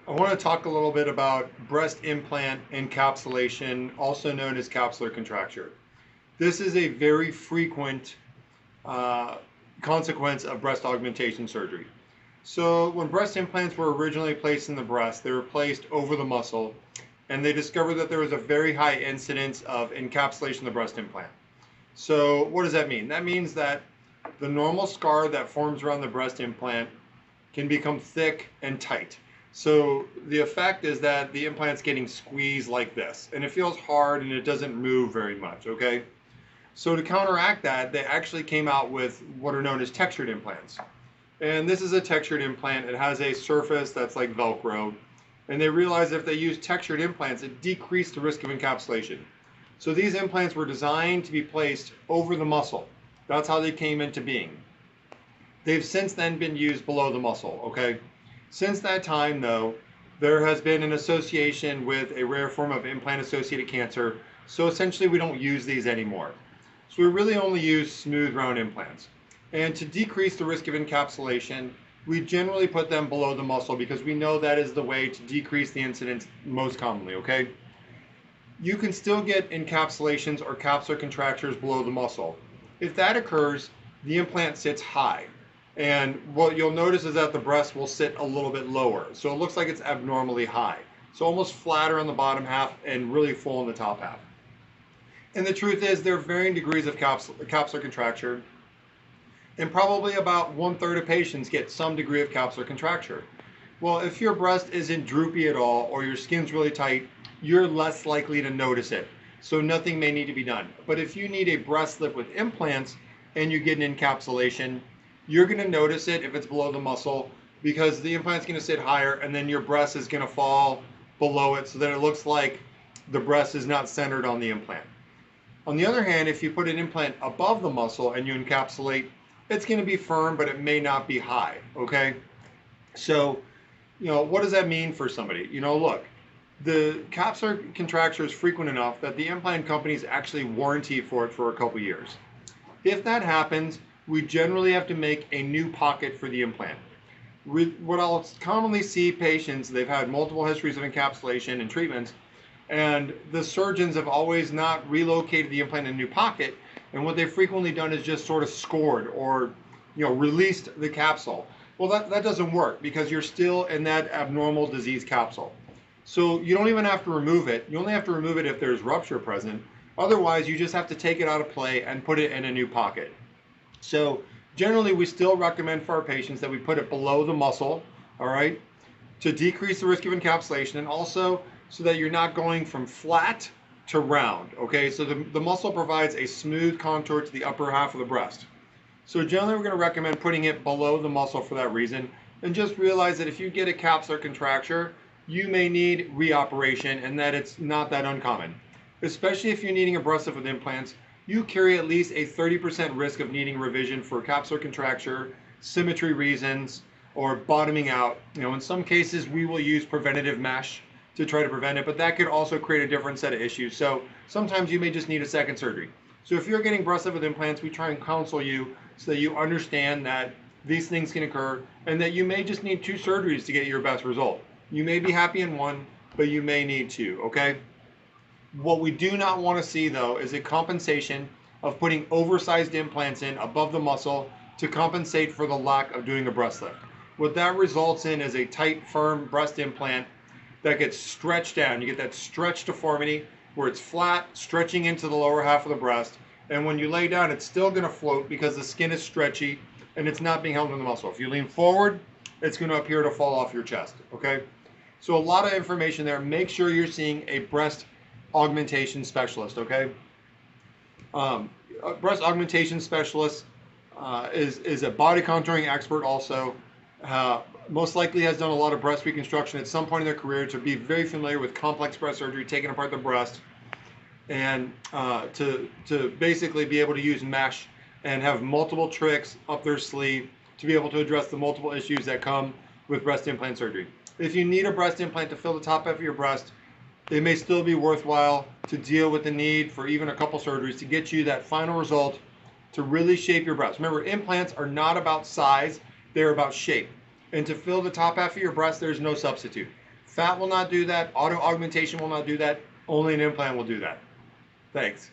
I want to talk a little bit about breast implant encapsulation, also known as capsular contracture. This is a very frequent uh, consequence of breast augmentation surgery. So when breast implants were originally placed in the breast, they were placed over the muscle, and they discovered that there was a very high incidence of encapsulation of the breast implant. So what does that mean? That means that the normal scar that forms around the breast implant can become thick and tight. So the effect is that the implant's getting squeezed like this, and it feels hard and it doesn't move very much, okay? So to counteract that, they actually came out with what are known as textured implants. And this is a textured implant. It has a surface that's like Velcro. And they realized if they use textured implants, it decreased the risk of encapsulation. So these implants were designed to be placed over the muscle. That's how they came into being. They've since then been used below the muscle, okay? Since that time, though, there has been an association with a rare form of implant-associated cancer, so essentially we don't use these anymore. So we really only use smooth round implants. And to decrease the risk of encapsulation, we generally put them below the muscle because we know that is the way to decrease the incidence most commonly, okay? You can still get encapsulations or capsular contractures below the muscle. If that occurs, the implant sits high. And what you'll notice is that the breast will sit a little bit lower. So it looks like it's abnormally high. So almost flatter on the bottom half and really full in the top half. And the truth is there are varying degrees of capsular contracture. And probably about 1/3 of patients get some degree of capsular contracture. Well, if your breast isn't droopy at all or your skin's really tight, you're less likely to notice it. So nothing may need to be done. But if you need a breast lift with implants and you get an encapsulation, you're going to notice it if it's below the muscle because the implant's going to sit higher and then your breast is going to fall below it so that it looks like the breast is not centered on the implant. On the other hand, if you put an implant above the muscle and you encapsulate, it's going to be firm, but it may not be high, okay? So, what does that mean for somebody? Look, the capsular contracture is frequent enough that the implant companies actually warranty for it for a couple years. If that happens, we generally have to make a new pocket for the implant. What I'll commonly see patients, they've had multiple histories of encapsulation and treatments, and the surgeons have always not relocated the implant in a new pocket, and what they've frequently done is just sort of scored or released the capsule. Well, that doesn't work because you're still in that abnormal disease capsule. So you don't even have to remove it. You only have to remove it if there's rupture present. Otherwise, you just have to take it out of play and put it in a new pocket. So generally, we still recommend for our patients that we put it below the muscle, all right, to decrease the risk of encapsulation and also so that you're not going from flat to round, okay? So the muscle provides a smooth contour to the upper half of the breast. So generally, we're going to recommend putting it below the muscle for that reason. And just realize that if you get a capsular contracture, you may need reoperation and that it's not that uncommon. Especially if you're needing a breast lift with implants, you carry at least a 30% risk of needing revision for capsular contracture, symmetry reasons, or bottoming out. In some cases, we will use preventative mesh to try to prevent it, but that could also create a different set of issues. So sometimes you may just need a second surgery. So if you're getting breast lift with implants, we try and counsel you so that you understand that these things can occur and that you may just need 2 surgeries to get your best result. You may be happy in one, but you may need 2, okay? What we do not want to see, though, is a compensation of putting oversized implants in above the muscle to compensate for the lack of doing a breast lift. What that results in is a tight, firm breast implant that gets stretched down. You get that stretch deformity where it's flat, stretching into the lower half of the breast. And when you lay down, it's still going to float because the skin is stretchy and it's not being held in the muscle. If you lean forward, it's going to appear to fall off your chest, okay? So a lot of information there. Make sure you're seeing a breast augmentation specialist, okay? A breast augmentation specialist is a body contouring expert also. Most likely has done a lot of breast reconstruction at some point in their career to be very familiar with complex breast surgery, taking apart the breast, and to basically be able to use mesh and have multiple tricks up their sleeve to be able to address the multiple issues that come with breast implant surgery. If you need a breast implant to fill the top half of your breast, it may still be worthwhile to deal with the need for even a couple surgeries to get you that final result to really shape your breast. Remember, implants are not about size, they're about shape. And to fill the top half of your breast, there's no substitute. Fat will not do that. Auto augmentation will not do that. Only an implant will do that. Thanks.